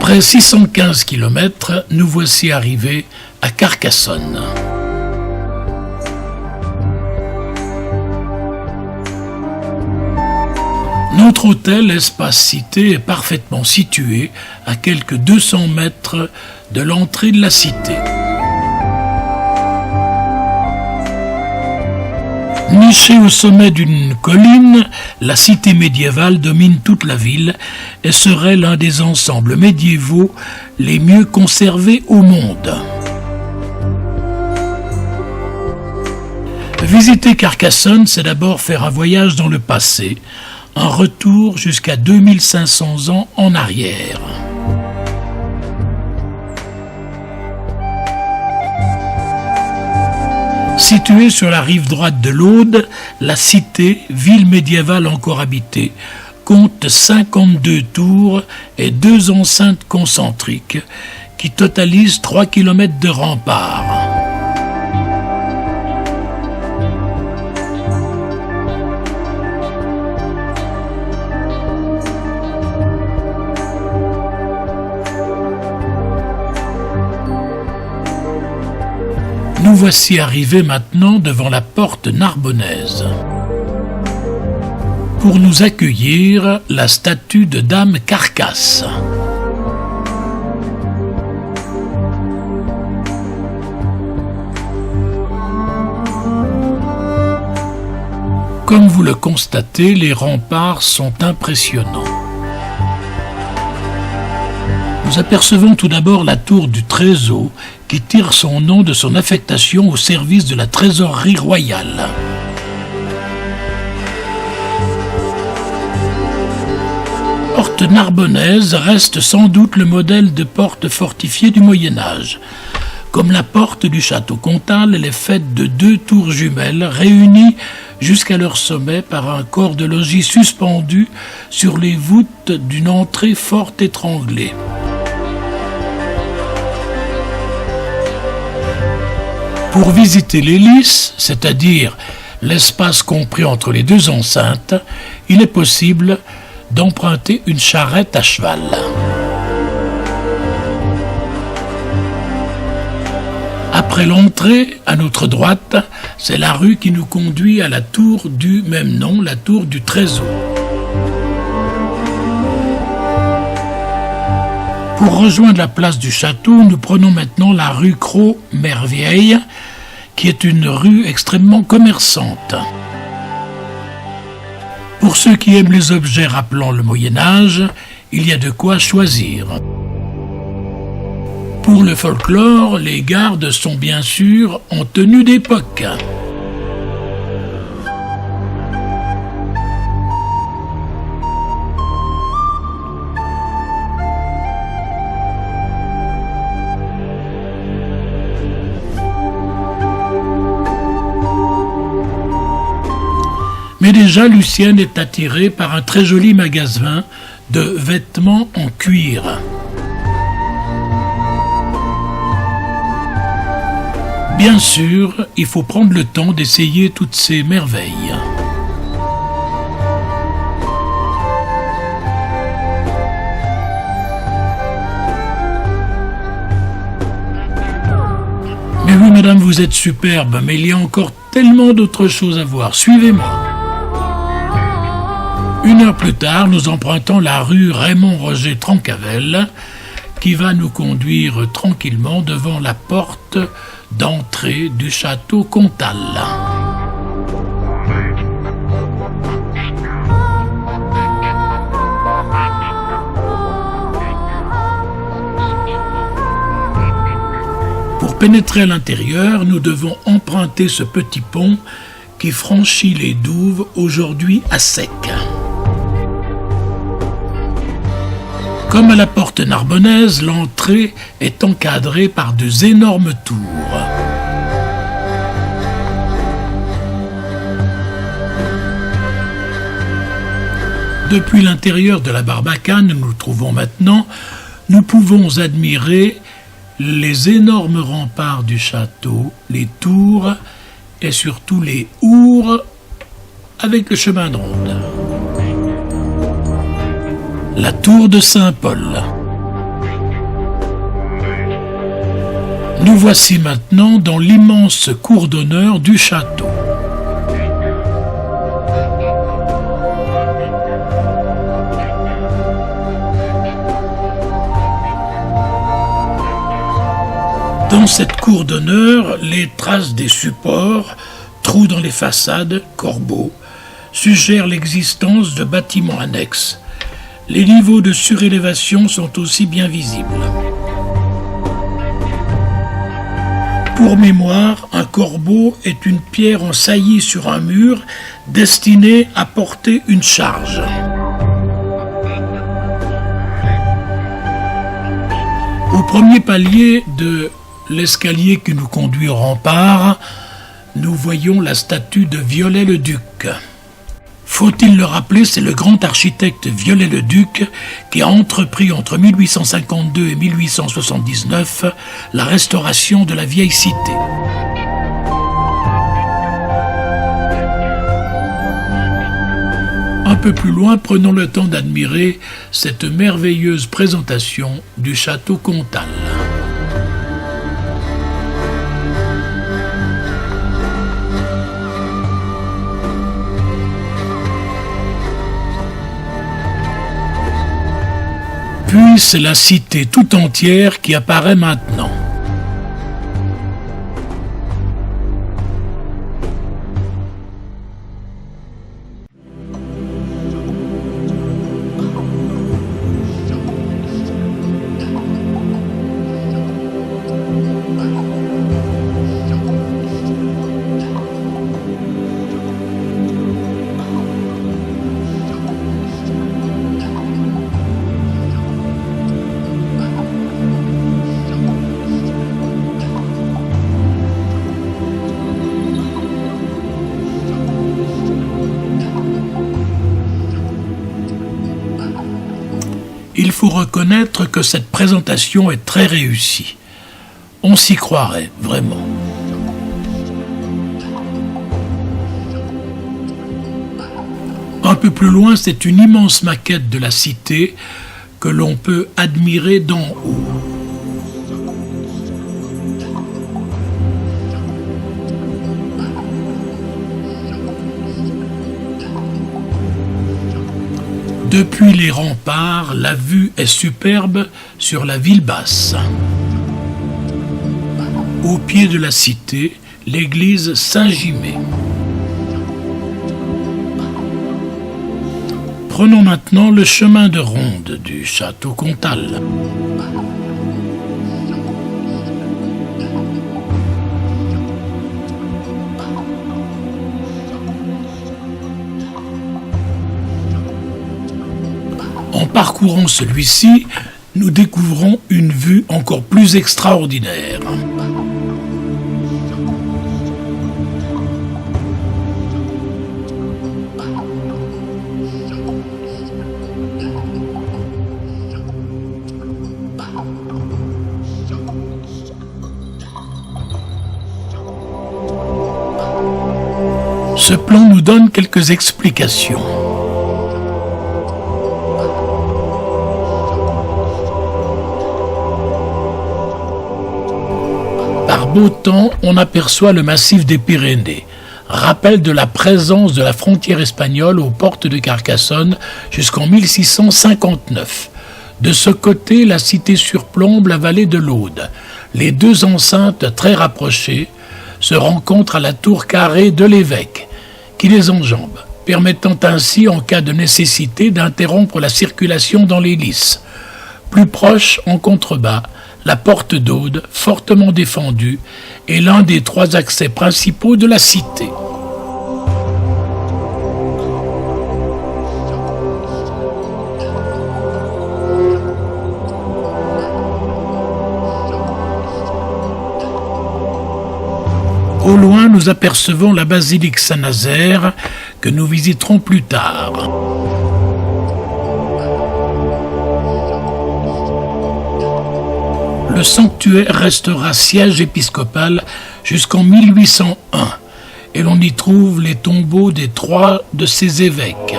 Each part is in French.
Après 615 km, nous voici arrivés à Carcassonne. Notre hôtel Espace Cité est parfaitement situé à quelques 200 mètres de l'entrée de la cité. Nichée au sommet d'une colline, la cité médiévale domine toute la ville et serait l'un des ensembles médiévaux les mieux conservés au monde. Visiter Carcassonne, c'est d'abord faire un voyage dans le passé, un retour jusqu'à 2500 ans en arrière. Située sur la rive droite de l'Aude, la cité, ville médiévale encore habitée, compte 52 tours et 2 enceintes concentriques qui totalisent 3 km de remparts. Nous voici arrivés maintenant devant la porte narbonnaise. Pour nous accueillir, la statue de Dame Carcasse. Comme vous le constatez, les remparts sont impressionnants. Nous apercevons tout d'abord la tour du Trésor qui tire son nom de son affectation au service de la trésorerie royale. Porte narbonnaise reste sans doute le modèle de porte fortifiée du Moyen-Âge. Comme la porte du château Comtal, elle est faite de 2 tours jumelles réunies jusqu'à leur sommet par un corps de logis suspendu sur les voûtes d'une entrée fort étranglée. Pour visiter l'hélice, c'est-à-dire l'espace compris entre les 2 enceintes, il est possible d'emprunter une charrette à cheval. Après l'entrée, à notre droite, c'est la rue qui nous conduit à la tour du même nom, la tour du Trésor. Pour rejoindre la place du château, nous prenons maintenant la rue Cros-Mervieille, qui est une rue extrêmement commerçante. Pour ceux qui aiment les objets rappelant le Moyen-Âge, il y a de quoi choisir. Pour le folklore, les gardes sont bien sûr en tenue d'époque. Mais déjà, Lucienne est attirée par un très joli magasin de vêtements en cuir. Bien sûr, il faut prendre le temps d'essayer toutes ces merveilles. Mais oui, madame, vous êtes superbe, mais il y a encore tellement d'autres choses à voir. Suivez-moi. 1 heure plus tard, nous empruntons la rue Raymond-Roger Trancavel qui va nous conduire tranquillement devant la porte d'entrée du château Comtal. Pour pénétrer à l'intérieur, nous devons emprunter ce petit pont qui franchit les douves aujourd'hui à sec. Comme à la porte narbonnaise, l'entrée est encadrée par 2 énormes tours. Depuis l'intérieur de la Barbacane, où nous nous trouvons maintenant, nous pouvons admirer les énormes remparts du château, les tours et surtout les ours avec le chemin de ronde. La tour de Saint-Paul. Nous voici maintenant dans l'immense cour d'honneur du château. Dans cette cour d'honneur, les traces des supports, trous dans les façades, corbeaux, suggèrent l'existence de bâtiments annexes. Les niveaux de surélévation sont aussi bien visibles. Pour mémoire, un corbeau est une pierre en saillie sur un mur destinée à porter une charge. Au premier palier de l'escalier qui nous conduit au rempart, nous voyons la statue de Viollet-le-Duc. Faut-il le rappeler, c'est le grand architecte Viollet-le-Duc qui a entrepris entre 1852 et 1879 la restauration de la vieille cité. Un peu plus loin, prenons le temps d'admirer cette merveilleuse présentation du château Comtal. Puis c'est la cité tout entière qui apparaît maintenant. Il faut reconnaître que cette présentation est très réussie. On s'y croirait, vraiment. Un peu plus loin, c'est une immense maquette de la cité que l'on peut admirer d'en haut. Depuis les remparts, la vue est superbe sur la ville basse. Au pied de la cité, l'église Saint-Gimé. Prenons maintenant le chemin de ronde du château Comtal. En parcourant celui-ci, nous découvrons une vue encore plus extraordinaire. Ce plan nous donne quelques explications. Par beau temps, on aperçoit le massif des Pyrénées, rappel de la présence de la frontière espagnole aux portes de Carcassonne jusqu'en 1659. De ce côté, la cité surplombe la vallée de l'Aude. Les deux enceintes très rapprochées se rencontrent à la tour carrée de l'évêque, qui les enjambe, permettant ainsi, en cas de nécessité, d'interrompre la circulation dans les lices. Plus proche, en contrebas, la porte d'Aude, fortement défendue, est l'un des trois accès principaux de la cité. Au loin, nous apercevons la basilique Saint-Nazaire que nous visiterons plus tard. Le sanctuaire restera siège épiscopal jusqu'en 1801 et l'on y trouve les tombeaux des trois de ses évêques.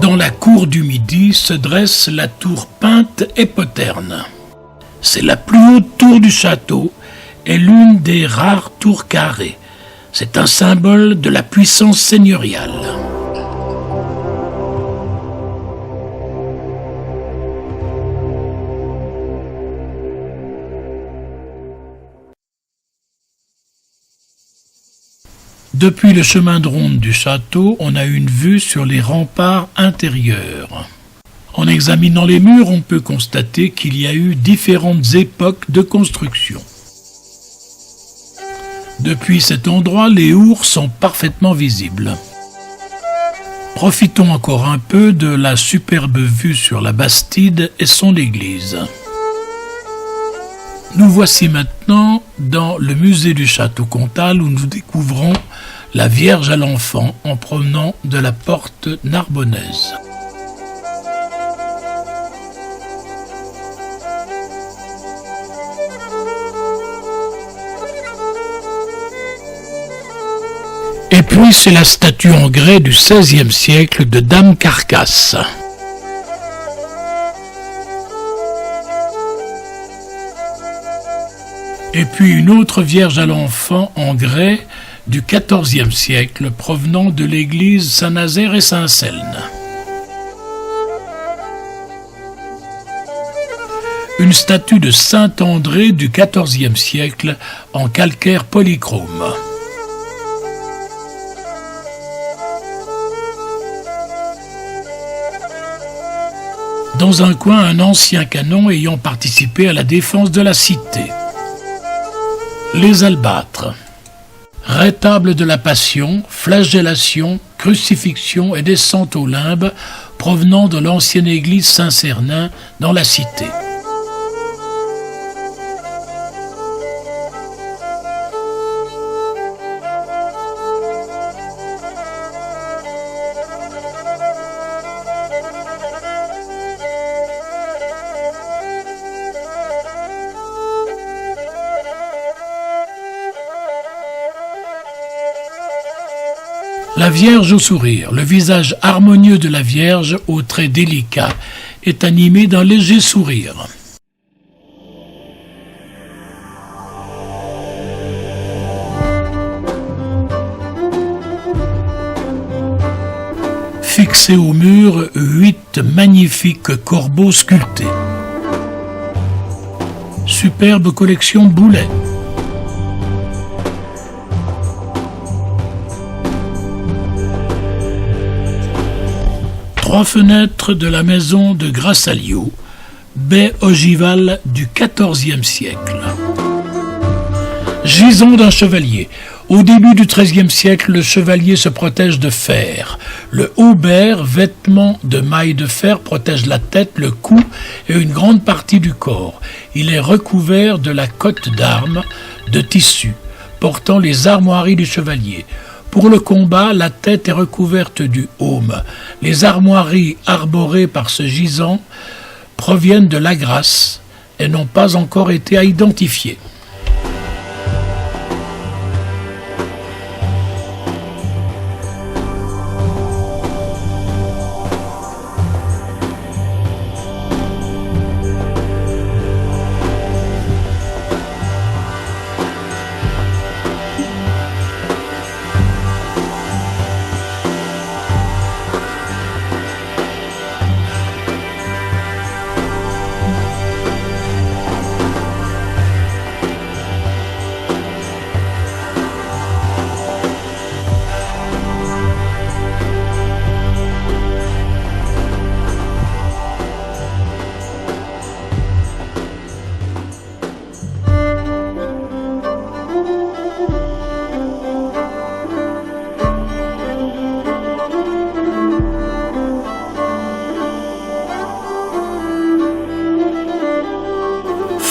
Dans la cour du Midi se dresse la tour peinte et poterne. C'est la plus haute tour du château et l'une des rares tours carrées. C'est un symbole de la puissance seigneuriale. Depuis le chemin de ronde du château, on a une vue sur les remparts intérieurs. En examinant les murs, on peut constater qu'il y a eu différentes époques de construction. Depuis cet endroit, les ours sont parfaitement visibles. Profitons encore un peu de la superbe vue sur la Bastide et son église. Nous voici maintenant dans le musée du Château Comtal où nous découvrons la Vierge à l'Enfant en provenant de la porte narbonnaise. Et puis c'est la statue en grès du XVIe siècle de Dame Carcasse. Et puis une autre Vierge à l'Enfant en grès du XIVe siècle provenant de l'église Saint-Nazaire et Saint-Selne. Une statue de Saint-André du XIVe siècle en calcaire polychrome. Dans un coin, un ancien canon ayant participé à la défense de la cité. Les albâtres. Rétable de la Passion, flagellation, crucifixion et descente au limbe provenant de l'ancienne église Saint-Cernin dans la cité. La Vierge au sourire, le visage harmonieux de la Vierge aux traits délicats est animé d'un léger sourire. Fixés au mur, 8 magnifiques corbeaux sculptés. Superbe collection Boulet. Trois fenêtres de la maison de Grassalio, baie ogivale du XIVe siècle. Gison d'un chevalier. Au début du XIIIe siècle, le chevalier se protège de fer. Le haubert, vêtement de mailles de fer, protège la tête, le cou et une grande partie du corps. Il est recouvert de la cotte d'armes de tissu, portant les armoiries du chevalier. Pour le combat, la tête est recouverte du heaume. Les armoiries arborées par ce gisant proviennent de Lagrasse et n'ont pas encore été identifiées.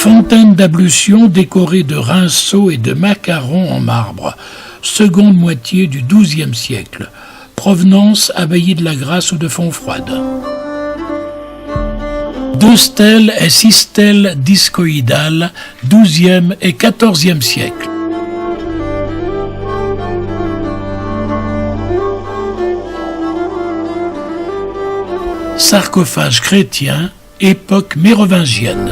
Fontaine d'ablution décorée de rinceaux et de macarons en marbre, seconde moitié du XIIe siècle, provenance abbaye de la Grâce ou de Fontfroide. 2 stèles et 6 stèles discoïdales, XIIe et XIVe siècle. sarcophage chrétien, époque mérovingienne.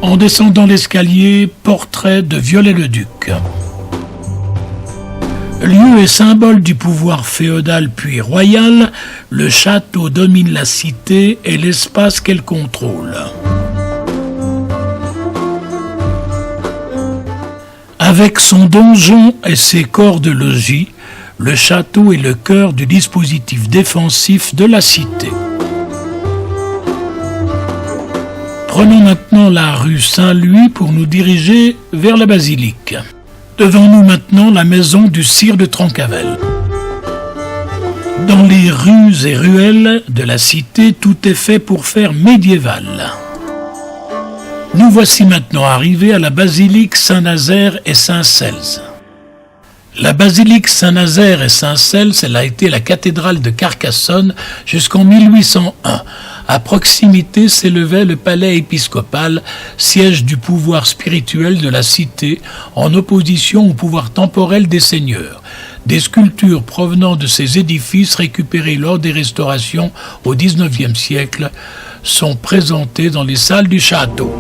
En descendant l'escalier, portrait de Viollet-le-Duc. Lieu et symbole du pouvoir féodal puis royal, le château domine la cité et l'espace qu'elle contrôle. Avec son donjon et ses corps de logis, le château est le cœur du dispositif défensif de la cité. Prenons maintenant la rue Saint-Louis pour nous diriger vers la basilique. Devant nous maintenant la maison du sire de Trencavel. Dans les rues et ruelles de la cité, tout est fait pour faire médiéval. Nous voici maintenant arrivés à la basilique Saint-Nazaire et Saint-Cels. La basilique Saint-Nazaire et Saint-Cels, elle a été la cathédrale de Carcassonne jusqu'en 1801. À proximité s'élevait le palais épiscopal, siège du pouvoir spirituel de la cité, en opposition au pouvoir temporel des seigneurs. Des sculptures provenant de ces édifices récupérées lors des restaurations au XIXe siècle sont présentées dans les salles du château.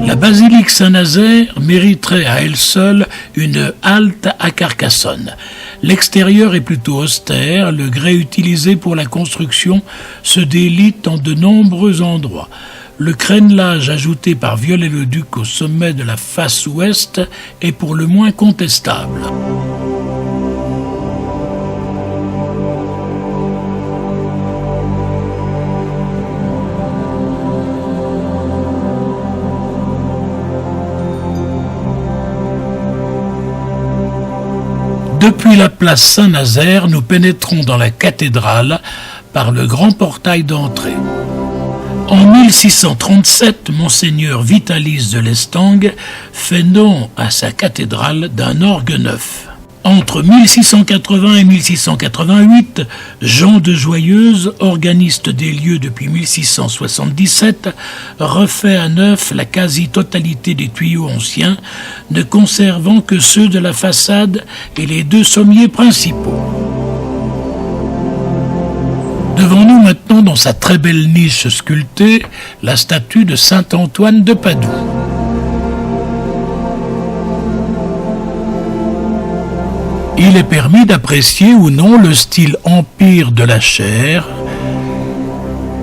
La basilique Saint-Nazaire mériterait à elle seule une halte à Carcassonne. L'extérieur est plutôt austère, le grès utilisé pour la construction se délite en de nombreux endroits. Le crénelage ajouté par Viollet-le-Duc au sommet de la face ouest est pour le moins contestable. Depuis la place Saint-Nazaire, nous pénétrons dans la cathédrale par le grand portail d'entrée. En 1637, Monseigneur Vitalis de Lestang fait don à sa cathédrale d'un orgue neuf. Entre 1680 et 1688, Jean de Joyeuse, organiste des lieux depuis 1677, refait à neuf la quasi-totalité des tuyaux anciens, ne conservant que ceux de la façade et les deux sommiers principaux. Devant nous maintenant, dans sa très belle niche sculptée, la statue de saint Antoine de Padoue. Il est permis d'apprécier ou non le style empire de la chair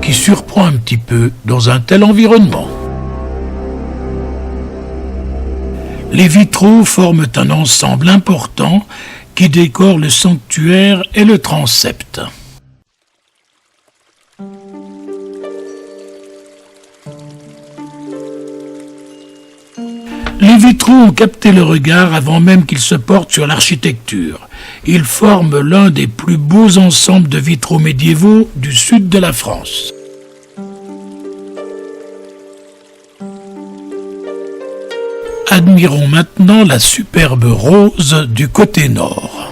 qui surprend un petit peu dans un tel environnement. Les vitraux forment un ensemble important qui décore le sanctuaire et le transept. Les vitraux ont capté le regard avant même qu'ils se portent sur l'architecture. Ils forment l'un des plus beaux ensembles de vitraux médiévaux du sud de la France. Admirons maintenant la superbe rose du côté nord.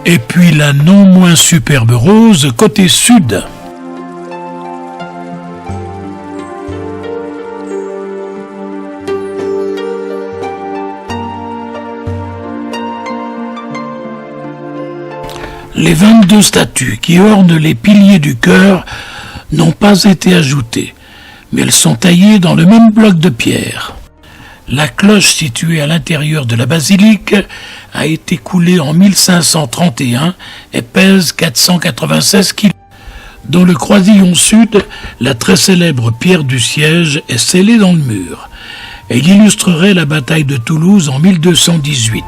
Et puis la non moins superbe rose côté sud. Les 22 statues qui ornent les piliers du chœur n'ont pas été ajoutées, mais elles sont taillées dans le même bloc de pierre. La cloche située à l'intérieur de la basilique a été coulée en 1531 et pèse 496 kg. Dans le croisillon sud, la très célèbre pierre du siège est scellée dans le mur. Elle illustrerait la bataille de Toulouse en 1218.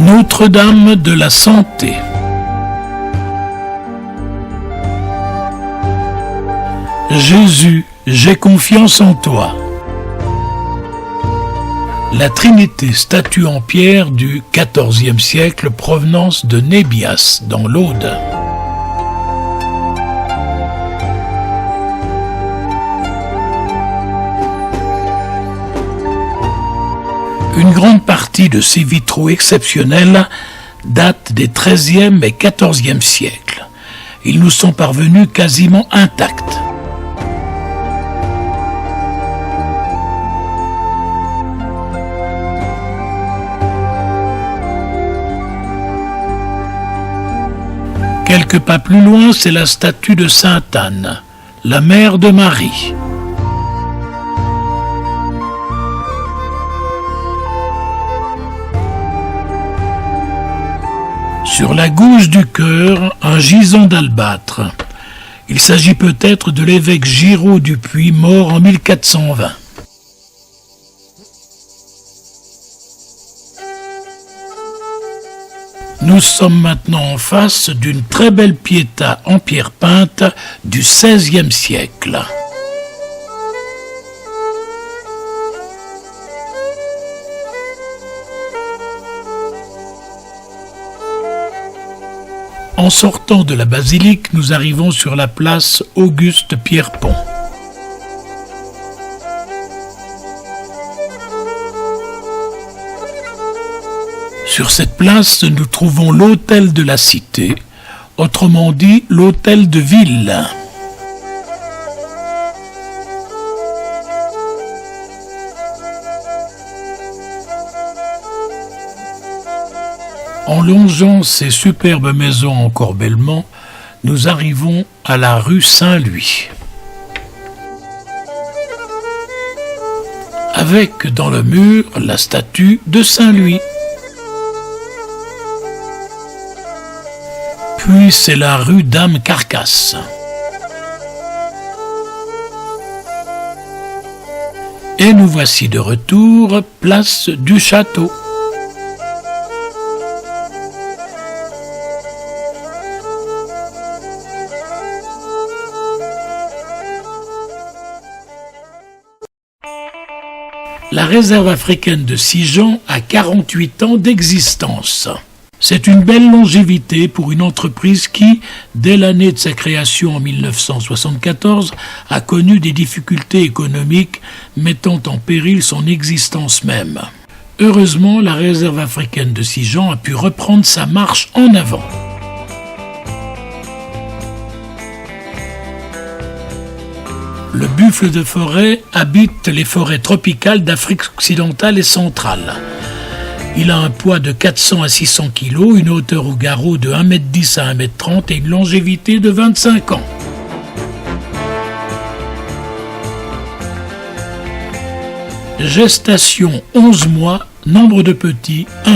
Notre-Dame de la Santé. Jésus, j'ai confiance en toi. La Trinité, statue en pierre du XIVe siècle, provenance de Nébias, dans l'Aude. Une grande partie de ces vitraux exceptionnels date des XIIIe et XIVe siècles. Ils nous sont parvenus quasiment intacts. Quelques pas plus loin, c'est la statue de Sainte Anne, la mère de Marie. Sur la gauche du chœur, un gisant d'albâtre. Il s'agit peut-être de l'évêque Giraud du Puy, mort en 1420. Nous sommes maintenant en face d'une très belle piéta en pierre peinte du XVIe siècle. En sortant de la basilique, nous arrivons sur la place Auguste-Pierrepont. Sur cette place, nous trouvons l'hôtel de la cité, autrement dit l'hôtel de ville. En longeant ces superbes maisons en corbellement, nous arrivons à la rue Saint-Louis. Avec dans le mur la statue de Saint-Louis. Puis c'est la rue Dame-Carcasse. Et nous voici de retour, place du Château. La réserve africaine de Sijan a 48 ans d'existence. C'est une belle longévité pour une entreprise qui, dès l'année de sa création en 1974, a connu des difficultés économiques mettant en péril son existence même. Heureusement, la réserve africaine de Sijan a pu reprendre sa marche en avant. Le buffle de forêt habite les forêts tropicales d'Afrique occidentale et centrale. Il a un poids de 400 à 600 kg, une hauteur au garrot de 1,10 m à 1,30 m et une longévité de 25 ans. Gestation 11 mois, nombre de petits 1.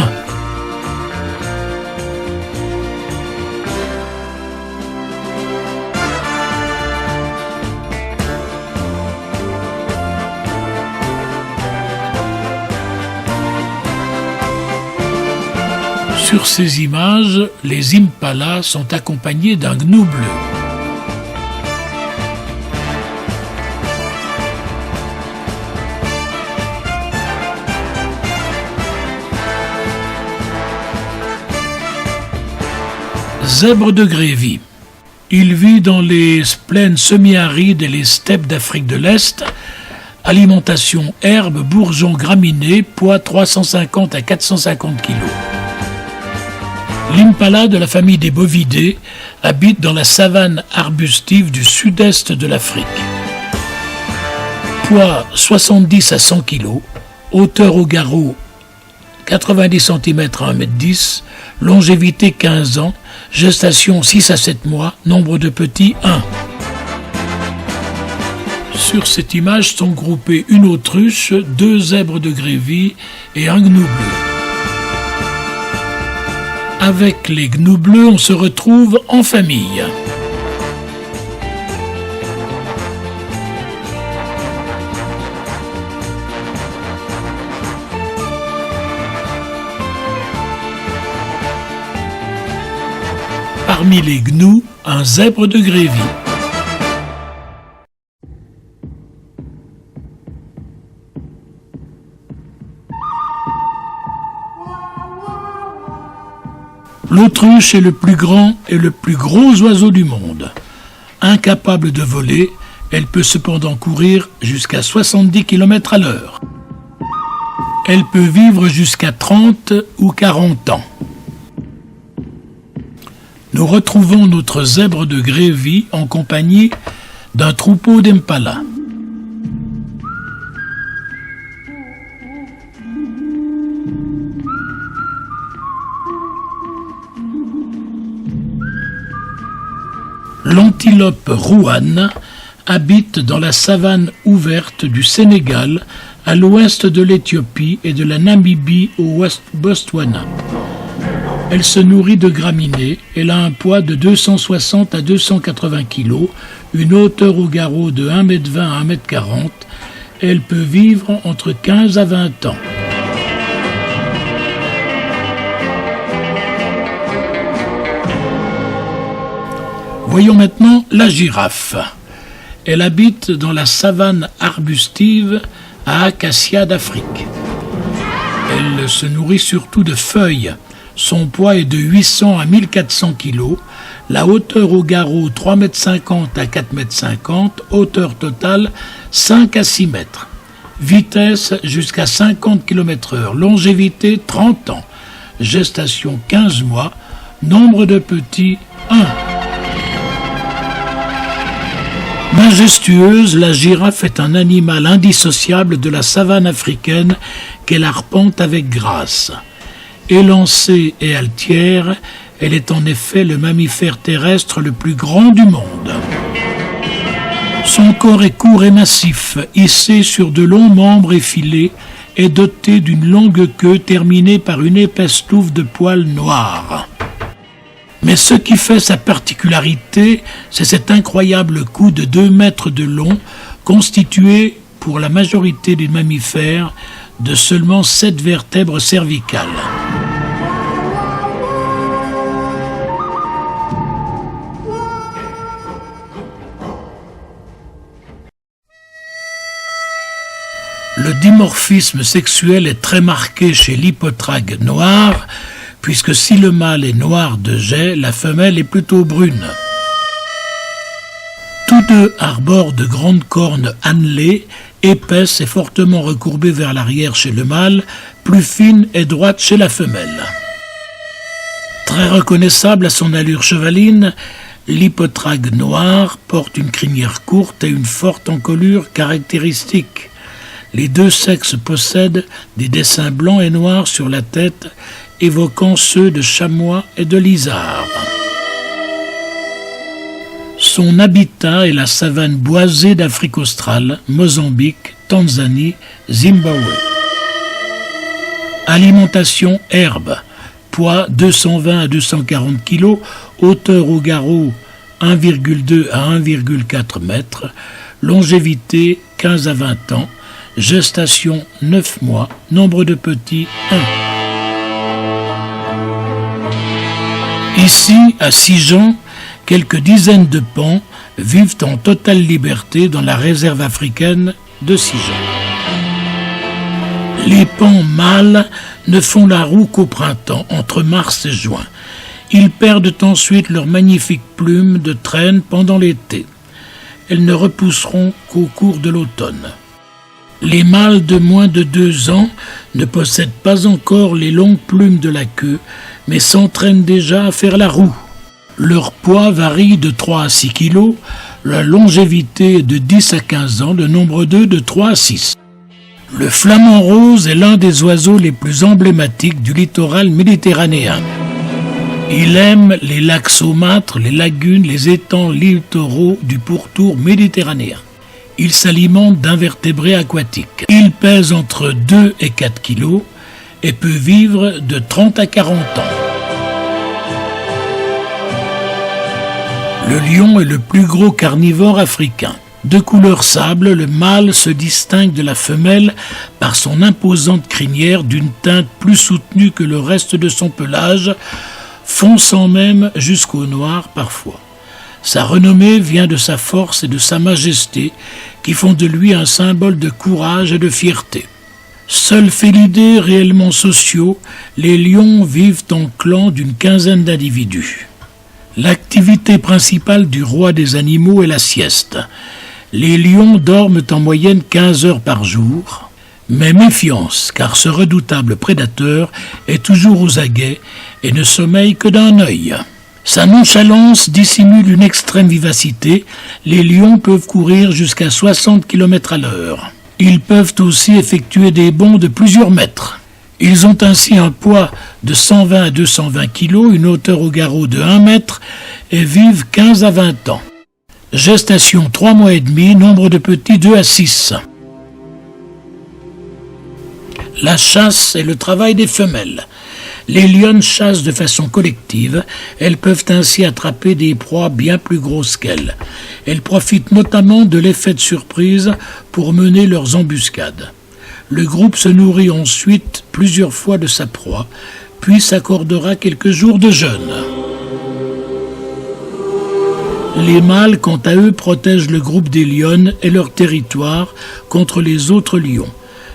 Sur ces images, les impalas sont accompagnés d'un gnou bleu. Zèbre de Grévy. Il vit dans les plaines semi-arides et les steppes d'Afrique de l'Est. Alimentation herbes, bourgeons, graminées, poids 350 à 450 kg. L'impala de la famille des bovidés habite dans la savane arbustive du sud-est de l'Afrique. Poids 70 à 100 kg, hauteur au garrot 90 cm à 1,10 m, longévité 15 ans, gestation 6 à 7 mois, nombre de petits 1. Sur cette image sont groupés une autruche, 2 zèbres de Grévy et un gnou bleu. Avec les gnous bleus, on se retrouve en famille. Parmi les gnous, un zèbre de Grévy. L'autruche est le plus grand et le plus gros oiseau du monde. Incapable de voler, elle peut cependant courir jusqu'à 70 km à l'heure. Elle peut vivre jusqu'à 30 ou 40 ans. Nous retrouvons notre zèbre de Grévy en compagnie d'un troupeau d'impalas. L'antilope rouane habite dans la savane ouverte du Sénégal, à l'ouest de l'Éthiopie et de la Namibie au Botswana. Elle se nourrit de graminées, elle a un poids de 260 à 280 kg, une hauteur au garrot de 1,20 m à 1,40 m, et elle peut vivre entre 15 à 20 ans. Voyons maintenant la girafe. Elle habite dans la savane arbustive à Acacia d'Afrique. Elle se nourrit surtout de feuilles. Son poids est de 800 à 1400 kg, la hauteur au garrot 3,50 m à 4,50 m, hauteur totale 5 à 6 mètres. Vitesse jusqu'à 50 km/h, longévité 30 ans, gestation 15 mois, nombre de petits 1. Majestueuse, la girafe est un animal indissociable de la savane africaine qu'elle arpente avec grâce. Élancée et altière, elle est en effet le mammifère terrestre le plus grand du monde. Son corps est court et massif, hissé sur de longs membres effilés et doté d'une longue queue terminée par une épaisse touffe de poils noirs. Mais ce qui fait sa particularité, c'est cet incroyable cou de 2 mètres de long, constitué, pour la majorité des mammifères, de seulement 7 vertèbres cervicales. Le dimorphisme sexuel est très marqué chez l'hippotrague noir, puisque si le mâle est noir de jais, la femelle est plutôt brune. Tous deux arborent de grandes cornes annelées, épaisses et fortement recourbées vers l'arrière chez le mâle, plus fines et droites chez la femelle. Très reconnaissable à son allure chevaline, l'hippotrague noir porte une crinière courte et une forte encolure caractéristique. Les deux sexes possèdent des dessins blancs et noirs sur la tête, évoquant ceux de chamois et de lisards. Son habitat est la savane boisée d'Afrique australe, Mozambique, Tanzanie, Zimbabwe. Alimentation herbe, poids 220 à 240 kg, hauteur au garrot 1,2 à 1,4 m, longévité 15 à 20 ans, gestation 9 mois, nombre de petits 1. Ici, à Sijan, quelques dizaines de paons vivent en totale liberté dans la réserve africaine de Sijan. Les paons mâles ne font la roue qu'au printemps, entre mars et juin. Ils perdent ensuite leurs magnifiques plumes de traîne pendant l'été. Elles ne repousseront qu'au cours de l'automne. Les mâles de moins de 2 ans ne possèdent pas encore les longues plumes de la queue, mais s'entraînent déjà à faire la roue. Leur poids varie de 3 à 6 kg, la longévité est de 10 à 15 ans, le nombre d'œufs de 3 à 6. Le flamant rose est l'un des oiseaux les plus emblématiques du littoral méditerranéen. Il aime les lacs saumâtres, les lagunes, les étangs littoraux du pourtour méditerranéen. Il s'alimente d'invertébrés aquatiques. Il pèse entre 2 et 4 kg et peut vivre de 30 à 40 ans. Le lion est le plus gros carnivore africain. De couleur sable, le mâle se distingue de la femelle par son imposante crinière d'une teinte plus soutenue que le reste de son pelage, fonçant même jusqu'au noir parfois. Sa renommée vient de sa force et de sa majesté, qui font de lui un symbole de courage et de fierté. Seuls félidés réellement sociaux, les lions vivent en clans d'une quinzaine d'individus. L'activité principale du roi des animaux est la sieste. Les lions dorment en moyenne 15 heures par jour, mais méfiance, car ce redoutable prédateur est toujours aux aguets et ne sommeille que d'un œil. Sa nonchalance dissimule une extrême vivacité. Les lions peuvent courir jusqu'à 60 km à l'heure. Ils peuvent aussi effectuer des bonds de plusieurs mètres. Ils ont ainsi un poids de 120 à 220 kg, une hauteur au garrot de 1 mètre et vivent 15 à 20 ans. Gestation 3 mois et demi, nombre de petits 2 à 6. La chasse est le travail des femelles. Les lionnes chassent de façon collective, elles peuvent ainsi attraper des proies bien plus grosses qu'elles. Elles profitent notamment de l'effet de surprise pour mener leurs embuscades. Le groupe se nourrit ensuite plusieurs fois de sa proie, puis s'accordera quelques jours de jeûne. Les mâles, quant à eux, protègent le groupe des lionnes et leur territoire contre les autres lions.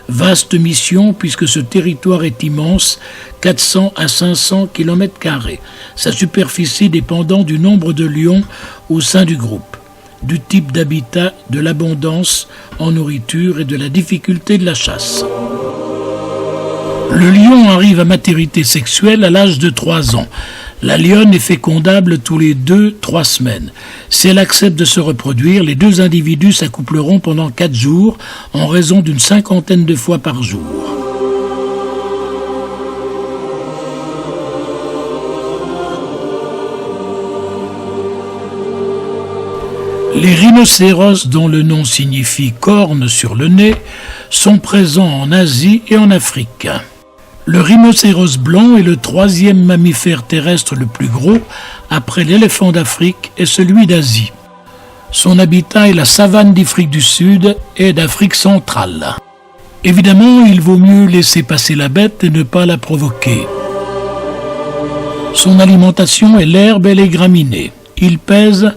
Vaste mission puisque ce territoire est immense, 400 à 500 km², sa superficie dépendant du nombre de lions au sein du groupe, du type d'habitat, de l'abondance en nourriture et de la difficulté de la chasse. Le lion arrive à maturité sexuelle à l'âge de 3 ans. La lionne est fécondable tous les 2-3 semaines. Si elle accepte de se reproduire, les deux individus s'accoupleront pendant 4 jours en raison d'une 50aine de fois par jour. Les rhinocéros, dont le nom signifie corne sur le nez, sont présents en Asie et en Afrique. Le rhinocéros blanc est le 3e mammifère terrestre le plus gros, après l'éléphant d'Afrique et celui d'Asie. Son habitat est la savane d'Afrique du Sud et d'Afrique centrale. Évidemment, il vaut mieux laisser passer la bête et ne pas la provoquer. Son alimentation est l'herbe et les graminées. Il pèse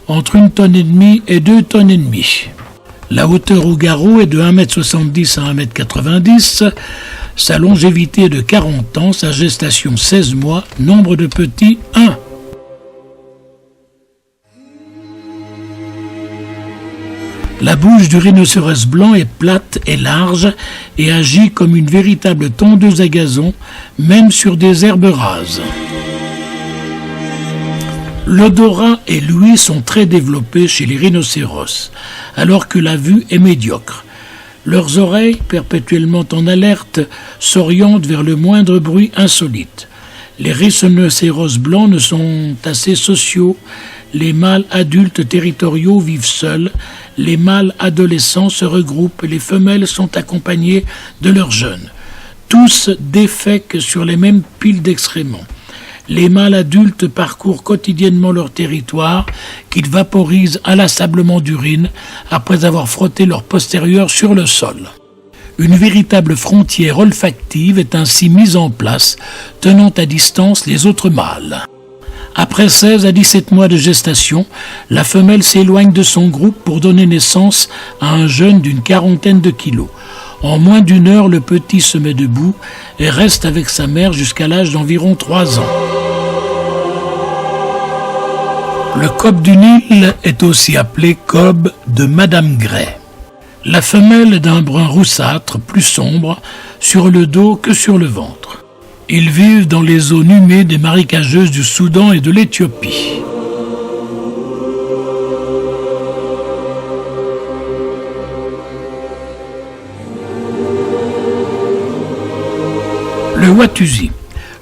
entre 1,5 tonne et 2,5 tonnes. La hauteur au garrot est de 1,70 m à 1,90 m. Sa longévité est de 40 ans, sa gestation 16 mois, nombre de petits 1. La bouche du rhinocéros blanc est plate et large et agit comme une véritable tondeuse à gazon, même sur des herbes rases. L'odorat et l'ouïe sont très développés chez les rhinocéros, alors que la vue est médiocre. Leurs oreilles, perpétuellement en alerte, s'orientent vers le moindre bruit insolite. Les rhinocéros blancs ne sont assez sociaux. Les mâles adultes territoriaux vivent seuls. Les mâles adolescents se regroupent et les femelles sont accompagnées de leurs jeunes. Tous défèquent sur les mêmes piles d'excréments. Les mâles adultes parcourent quotidiennement leur territoire, qu'ils vaporisent inlassablement d'urine après avoir frotté leur postérieur sur le sol. Une véritable frontière olfactive est ainsi mise en place, tenant à distance les autres mâles. Après 16 à 17 mois de gestation, la femelle s'éloigne de son groupe pour donner naissance à un jeune d'une 40aine de kilos. En moins d'1 heure, le petit se met debout et reste avec sa mère jusqu'à l'âge d'environ 3 ans. Le cob du Nil est aussi appelé cob de Madame Gray. La femelle est d'un brun roussâtre, plus sombre, sur le dos que sur le ventre. Ils vivent dans les zones humées des marécageuses du Soudan et de l'Éthiopie. Le Watusi.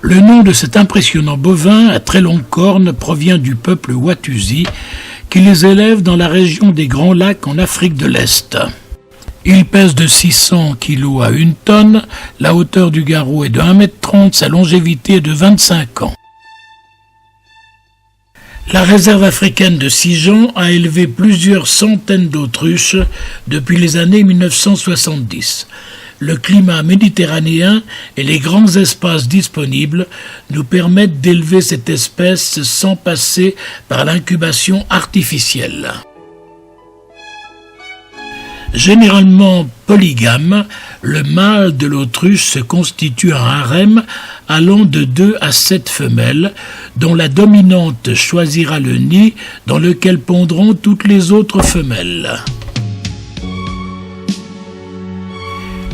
Le nom de cet impressionnant bovin à très longues cornes provient du peuple Watusi qui les élève dans la région des Grands Lacs en Afrique de l'Est. Il pèse de 600 kg à 1 tonne, la hauteur du garrot est de 1,30 m, sa longévité est de 25 ans. La réserve africaine de Sijan a élevé plusieurs centaines d'autruches depuis les années 1970. Le climat méditerranéen et les grands espaces disponibles nous permettent d'élever cette espèce sans passer par l'incubation artificielle. Généralement peu Polygame, le mâle de l'autruche se constitue un harem allant de 2 à 7 femelles, dont la dominante choisira le nid dans lequel pondront toutes les autres femelles.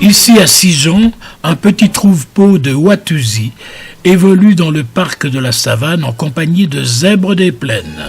Ici à Sijan, un petit troupeau de Watusi évolue dans le parc de la savane en compagnie de zèbres des plaines.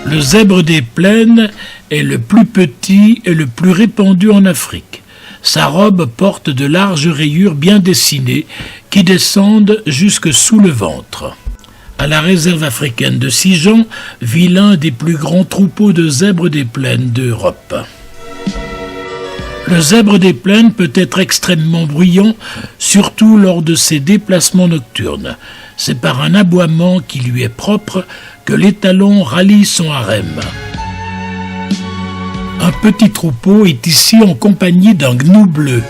Le zèbre des plaines est le plus petit et le plus répandu en Afrique. Sa robe porte de larges rayures bien dessinées qui descendent jusque sous le ventre. À la réserve africaine de Sijan vit l'un des plus grands troupeaux de zèbres des plaines d'Europe. Le zèbre des plaines peut être extrêmement bruyant, surtout lors de ses déplacements nocturnes. C'est par un aboiement qui lui est propre que l'étalon rallie son harem. Un petit troupeau est ici en compagnie d'un gnou bleu.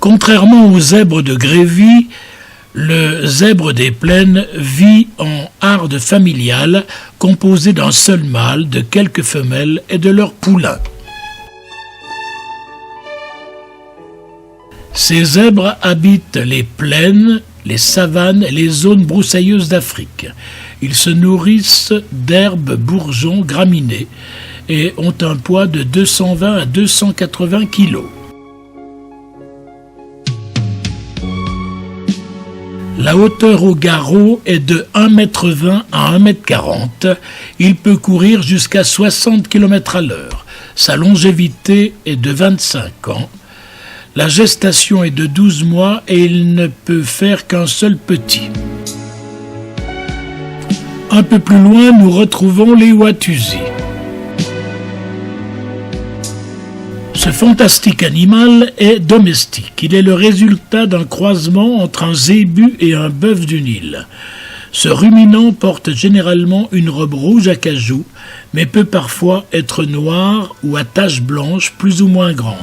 Contrairement au zèbre de Grévy, le zèbre des plaines vit en harde familiale composée d'un seul mâle, de quelques femelles et de leurs poulains. Ces zèbres habitent les plaines, les savanes et les zones broussailleuses d'Afrique. Ils se nourrissent d'herbes, bourgeons, graminées et ont un poids de 220 à 280 kg. La hauteur au garrot est de 1,20 m à 1,40 m. Il peut courir jusqu'à 60 km/h. Sa longévité est de 25 ans. La gestation est de 12 mois et il ne peut faire qu'un seul petit. Un peu plus loin, nous retrouvons les Watusi. Ce fantastique animal est domestique. Il est le résultat d'un croisement entre un zébu et un bœuf du Nil. Ce ruminant porte généralement une robe rouge à cajou, mais peut parfois être noir ou à taches blanches plus ou moins grandes.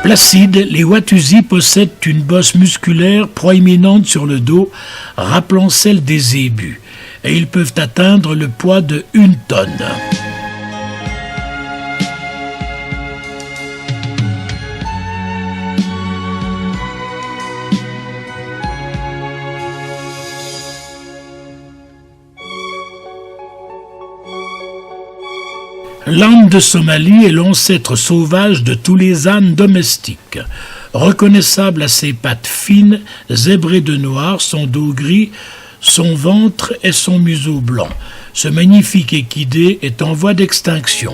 Placides, les Watusi possèdent une bosse musculaire proéminente sur le dos, rappelant celle des zébus, et ils peuvent atteindre le poids de 1 tonne. L'âne de Somalie est l'ancêtre sauvage de tous les ânes domestiques. Reconnaissable à ses pattes fines, zébrées de noir, son dos gris, son ventre et son museau blanc. Ce magnifique équidé est en voie d'extinction.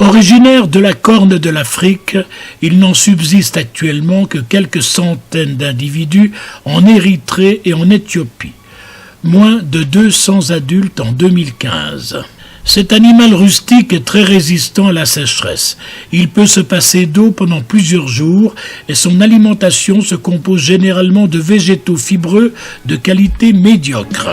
Originaire de la Corne de l'Afrique, il n'en subsiste actuellement que quelques centaines d'individus en Érythrée et en Éthiopie. Moins de 200 adultes en 2015. Cet animal rustique est très résistant à la sécheresse. Il peut se passer d'eau pendant plusieurs jours et son alimentation se compose généralement de végétaux fibreux de qualité médiocre.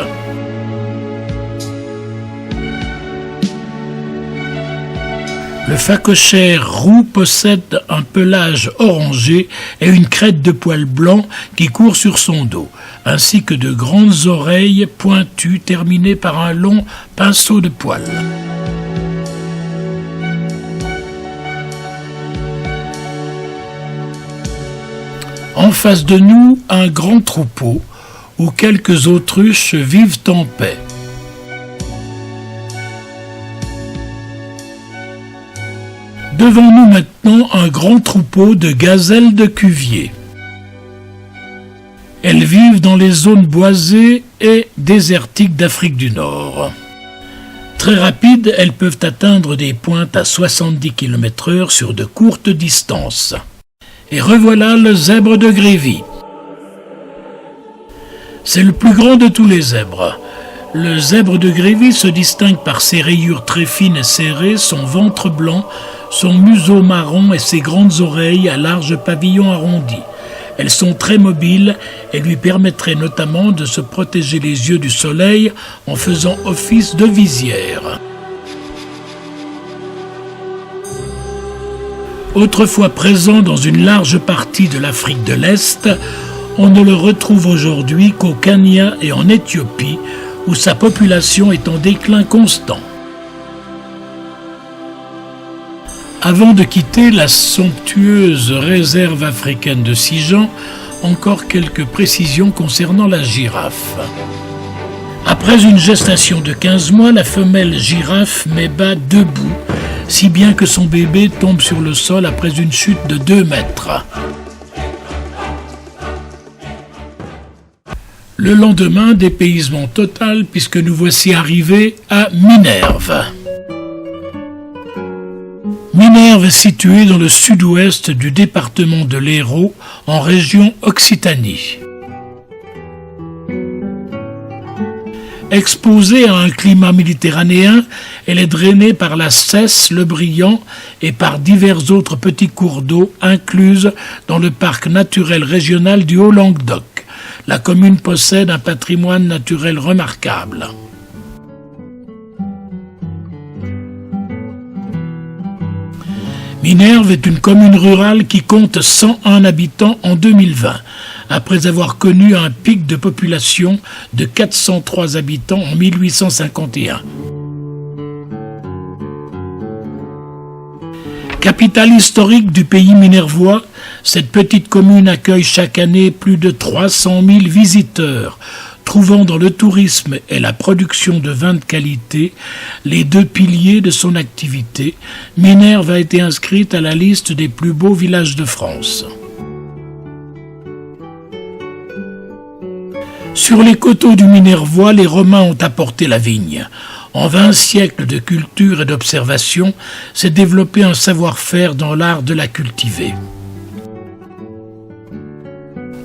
Le phacochère roux possède un pelage orangé et une crête de poils blancs qui court sur son dos, ainsi que de grandes oreilles pointues terminées par un long pinceau de poils. En face de nous, un grand troupeau où quelques autruches vivent en paix. Devant nous maintenant un grand troupeau de gazelles de Cuvier. Elles vivent dans les zones boisées et désertiques d'Afrique du Nord. Très rapides, elles peuvent atteindre des pointes à 70 km/h sur de courtes distances. Et revoilà le zèbre de Grévy. C'est le plus grand de tous les zèbres. Le zèbre de Grévy se distingue par ses rayures très fines et serrées, son ventre blanc, son museau marron et ses grandes oreilles à large pavillon arrondi. Elles sont très mobiles et lui permettraient notamment de se protéger les yeux du soleil en faisant office de visière. Autrefois présent dans une large partie de l'Afrique de l'Est, on ne le retrouve aujourd'hui qu'au Kenya et en Éthiopie, où sa population est en déclin constant. Avant de quitter la somptueuse réserve africaine de Sijan, encore quelques précisions concernant la girafe. Après une gestation de 15 mois, la femelle girafe met bas debout, si bien que son bébé tombe sur le sol après une chute de 2 mètres. Le lendemain, dépaysement total puisque nous voici arrivés à Minerve. Minerve est située dans le sud-ouest du département de l'Hérault, en région Occitanie. Exposée à un climat méditerranéen, elle est drainée par la Cesse, le Briand et par divers autres petits cours d'eau incluses dans le parc naturel régional du Haut-Languedoc. La commune possède un patrimoine naturel remarquable. Minerve est une commune rurale qui compte 101 habitants en 2020, après avoir connu un pic de population de 403 habitants en 1851. Capitale historique du pays minervois, cette petite commune accueille chaque année plus de 300 000 visiteurs, trouvant dans le tourisme et la production de vins de qualité les 2 piliers de son activité. Minerve a été inscrite à la liste des plus beaux villages de France. Sur les coteaux du Minervois, les Romains ont apporté la vigne. En 20 siècles de culture et d'observation, s'est développé un savoir-faire dans l'art de la cultiver.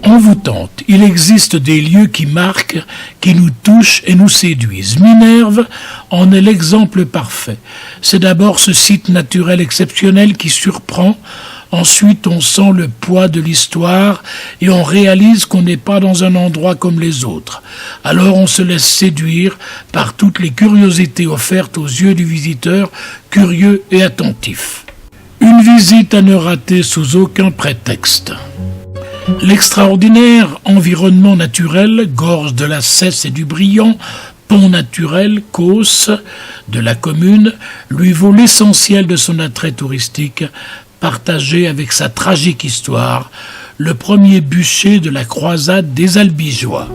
Envoûtante, il existe des lieux qui marquent, qui nous touchent et nous séduisent. Minerve en est l'exemple parfait. C'est d'abord ce site naturel exceptionnel qui surprend. Ensuite, on sent le poids de l'histoire et on réalise qu'on n'est pas dans un endroit comme les autres. Alors on se laisse séduire par toutes les curiosités offertes aux yeux du visiteur, curieux et attentif. Une visite à ne rater sous aucun prétexte. L'extraordinaire environnement naturel, gorge de la Cesse et du Briand, pont naturel, causse de la commune, lui vaut l'essentiel de son attrait touristique, partagé avec sa tragique histoire, le premier bûcher de la croisade des Albigeois.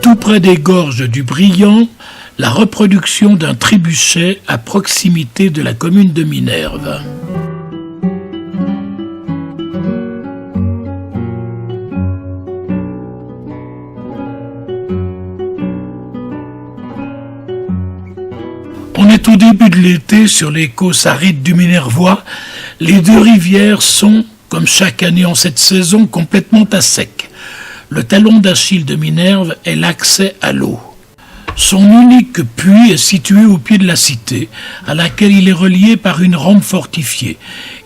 Tout près des gorges du Briand, la reproduction d'un trébuchet à proximité de la commune de Minerve. On est au début de l'été sur les causses arides du Minervois. Les 2 rivières sont, comme chaque année en cette saison, complètement à sec. Le talon d'Achille de Minerve est l'accès à l'eau. Son unique puits est situé au pied de la cité, à laquelle il est relié par une rampe fortifiée.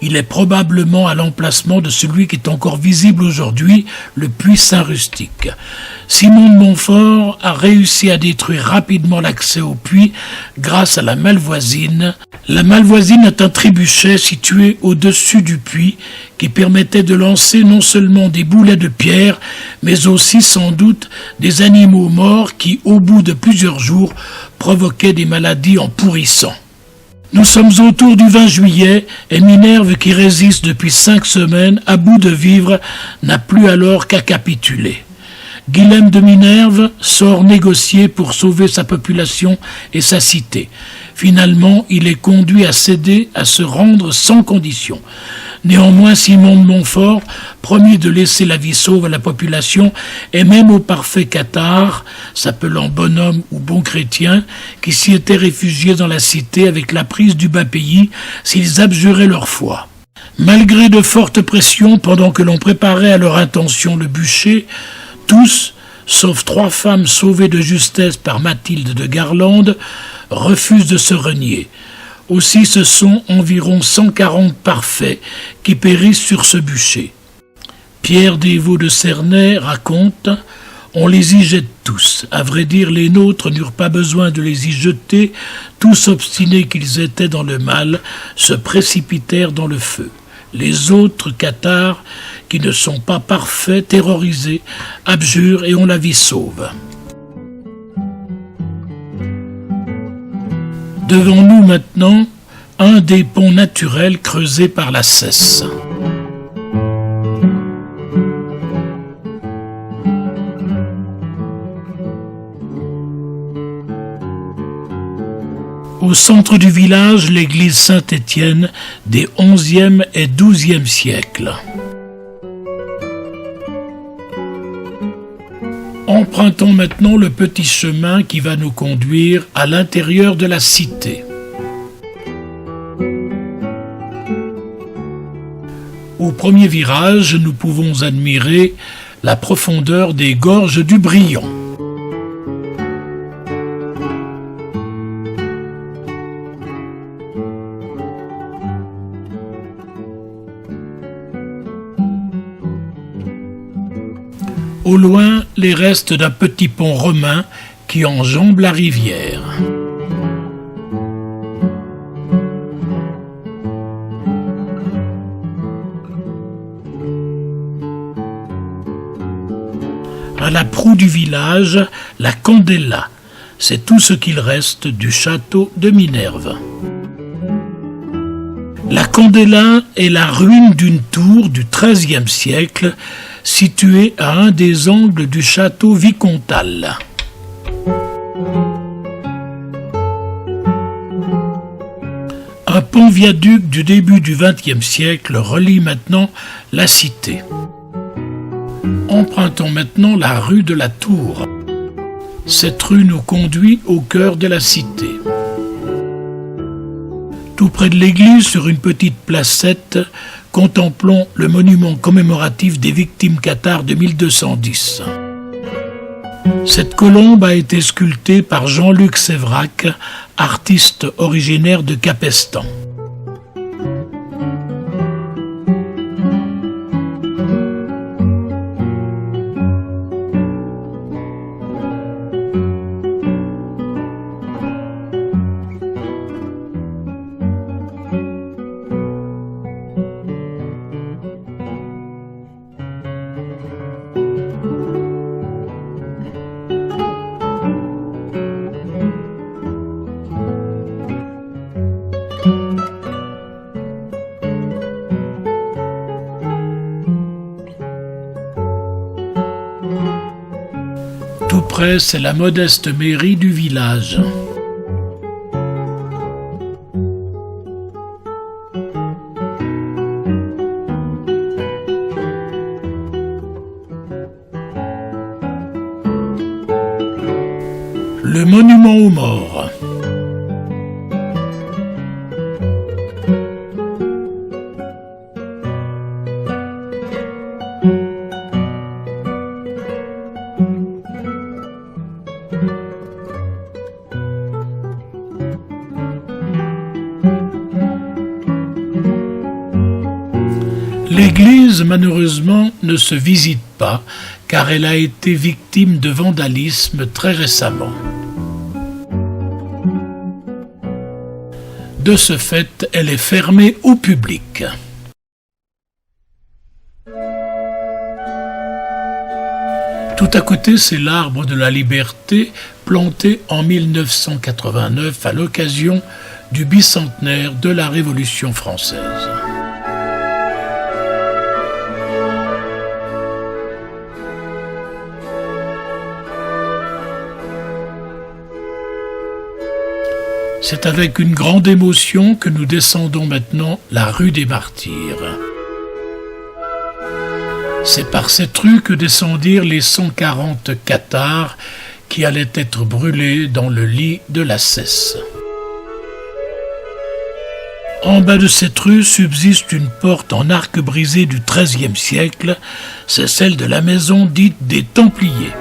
Il est probablement à l'emplacement de celui qui est encore visible aujourd'hui, le puits Saint-Rustique. Simon de Montfort a réussi à détruire rapidement l'accès au puits grâce à la Malvoisine. La Malvoisine est un trébuchet situé au-dessus du puits qui permettait de lancer non seulement des boulets de pierre, mais aussi sans doute des animaux morts qui, au bout de plusieurs jours, provoquaient des maladies en pourrissant. Nous sommes autour du 20 juillet et Minerve, qui résiste depuis 5 semaines, à bout de vivre, n'a plus alors qu'à capituler. Guilhem de Minerve sort négocier pour sauver sa population et sa cité. Finalement, il est conduit à céder, à se rendre sans condition. Néanmoins, Simon de Montfort promit de laisser la vie sauve à la population et même au parfait cathare, s'appelant bonhomme ou bon chrétien, qui s'y étaient réfugiés dans la cité avec la prise du bas pays s'ils abjuraient leur foi. Malgré de fortes pressions, pendant que l'on préparait à leur intention le bûcher, tous, sauf 3 femmes sauvées de justesse par Mathilde de Garlande, refusent de se renier. Aussi ce sont environ 140 parfaits qui périssent sur ce bûcher. Pierre Desvaux de Cernay raconte « On les y jette tous. À vrai dire, les nôtres n'eurent pas besoin de les y jeter. Tous obstinés qu'ils étaient dans le mal, se précipitèrent dans le feu. Les autres cathares, qui ne sont pas parfaits, terrorisés, abjurent et ont la vie sauve. » Devant nous maintenant, un des ponts naturels creusés par la Cesse. Au centre du village, l'église Saint-Étienne des XIe et XIIe siècles. Empruntons maintenant le petit chemin qui va nous conduire à l'intérieur de la cité. Au premier virage, nous pouvons admirer la profondeur des gorges du Brion. Au loin, les restes d'un petit pont romain qui enjambe la rivière. À la proue du village, la Candela. C'est tout ce qu'il reste du château de Minerve. La Candela est la ruine d'une tour du XIIIe siècle située à un des angles du château vicomtal. Un pont-viaduc du début du XXe siècle relie maintenant la cité. Empruntons maintenant la rue de la Tour. Cette rue nous conduit au cœur de la cité. Tout près de l'église, sur une petite placette, contemplons le monument commémoratif des victimes cathares de 1210. Cette colombe a été sculptée par Jean-Luc Sévrac, artiste originaire de Capestan. Tout près, c'est la modeste mairie du village. Le monument aux morts. L'église, malheureusement, ne se visite pas, car elle a été victime de vandalisme très récemment. De ce fait, elle est fermée au public. Tout à côté, c'est l'arbre de la liberté, planté en 1989 à l'occasion du bicentenaire de la Révolution française. C'est avec une grande émotion que nous descendons maintenant la rue des Martyrs. C'est par cette rue que descendirent les 140 cathares qui allaient être brûlés dans le lit de la Cesse. En bas de cette rue subsiste une porte en arc brisé du XIIIe siècle, c'est celle de la maison dite des Templiers.